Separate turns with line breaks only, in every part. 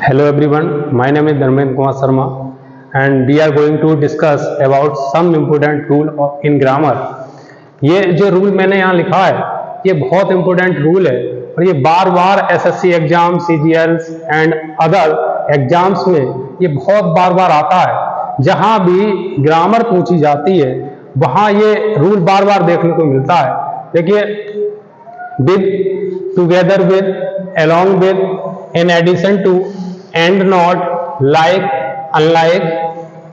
Hello everyone, my name is Dharmendra Kumar Sharma and we are going to discuss about some important rule in grammar. ये जो rule मैंने यहाँ लिखा है ये बहुत इंपॉर्टेंट रूल है और ये बार बार SSC exam, CGLs and other exams में ये बहुत बार आता है। जहाँ भी ग्रामर पूछी जाती है वहाँ ये रूल बार बार देखने को मिलता है। देखिए, with, together with, along with, in addition to, and not, like, unlike,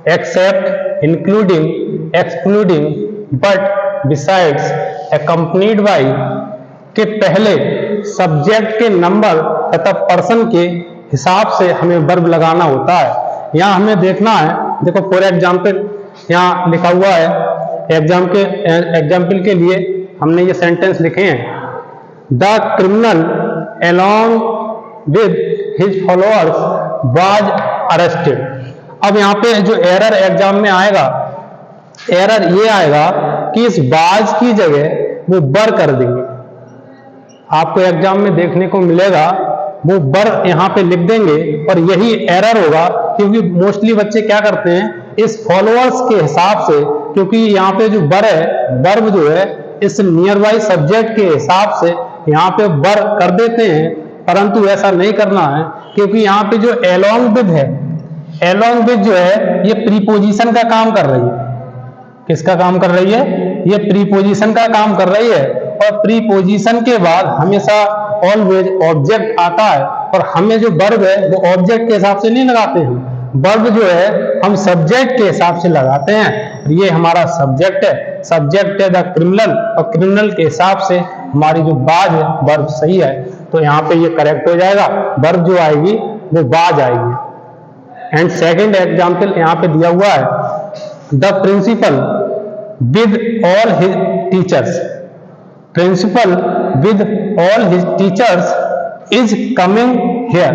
except, including, excluding, but, besides, accompanied by के पहले सब्जेक्ट के नंबर तथा पर्सन के हिसाब से हमें वर्ब लगाना होता है। यहाँ हमें देखना है, देखो फॉर एग्जाम्पल यहाँ लिखा हुआ है, एग्जाम्पल के लिए हमने ये सेंटेंस लिखे हैं, the criminal along with his followers was arrested। अब यहाँ पे जो एरर एग्जाम में आएगा, एरर ये आएगा कि इस बाज की जगह वो बर कर देंगे। आपको एग्जाम में देखने को मिलेगा वो बर यहाँ पे लिख देंगे और यही एरर होगा, क्योंकि मोस्टली बच्चे क्या करते हैं, इस फॉलोअर्स के हिसाब से, क्योंकि यहाँ पे जो बर है, वर्ब जो है इस नियर बाई सब्जेक्ट के हिसाब से यहाँ पे बर कर देते हैं, परंतु ऐसा नहीं करना है, क्योंकि यहाँ पे जो along with है, along with जो है ये प्रीपोजिशन का काम कर रही है। किसका काम कर रही है? ये प्रीपोजिशन का काम कर रही है और प्रीपोजिशन के बाद हमेशा ऑलवेज ऑब्जेक्ट आता है और हमें जो वर्ब है वो ऑब्जेक्ट के हिसाब से नहीं लगाते हैं, वर्ब जो है हम सब्जेक्ट के हिसाब से लगाते हैं। ये हमारा सब्जेक्ट है, सब्जेक्ट है द क्रिमिनल और क्रिमिनल के हिसाब से हमारी जो बाज है वर्ब सही है, तो यहाँ पे ये करेक्ट हो जाएगा, वर्ब जो आएगी वो बाज आएगी। एंड सेकंड एग्जांपल यहाँ पे दिया हुआ है, the principal with all his teachers, principal with all his teachers is coming here.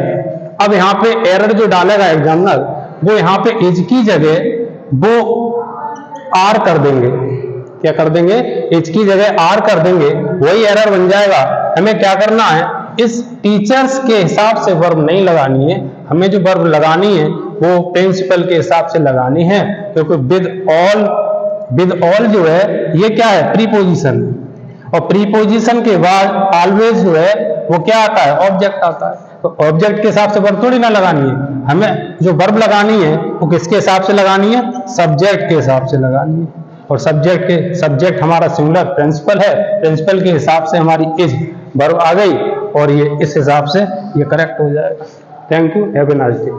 अब यहाँ पे एरर जो डालेगा एग्जामिनर वो यहाँ पे इज की जगह वो आर कर देंगे। क्या कर देंगे? इज की जगह आर कर देंगे, वही एरर बन जाएगा। हमें क्या करना है, इस टीचर्स के हिसाब से वर्ब नहीं लगानी है, हमें जो वर्ब लगानी है वो प्रिंसिपल के हिसाब से लगानी है, क्योंकि विद ऑल जो है ये क्या है, प्रीपोजिशन, और प्रीपोजिशन के बाद ऑलवेज जो है वो क्या आता है, ऑब्जेक्ट आता है। तो ऑब्जेक्ट के हिसाब से वर्ब थोड़ी ना लगानी है, हमें जो वर्ब लगानी है वो किसके हिसाब से लगानी है, सब्जेक्ट के हिसाब से लगानी है। और सब्जेक्ट हमारा सिंगुलर प्रिंसिपल है, प्रिंसिपल के हिसाब से हमारी इज वर्ब आ गई और ये इस हिसाब से ये करेक्ट हो जाएगा। Thank you, have a nice day.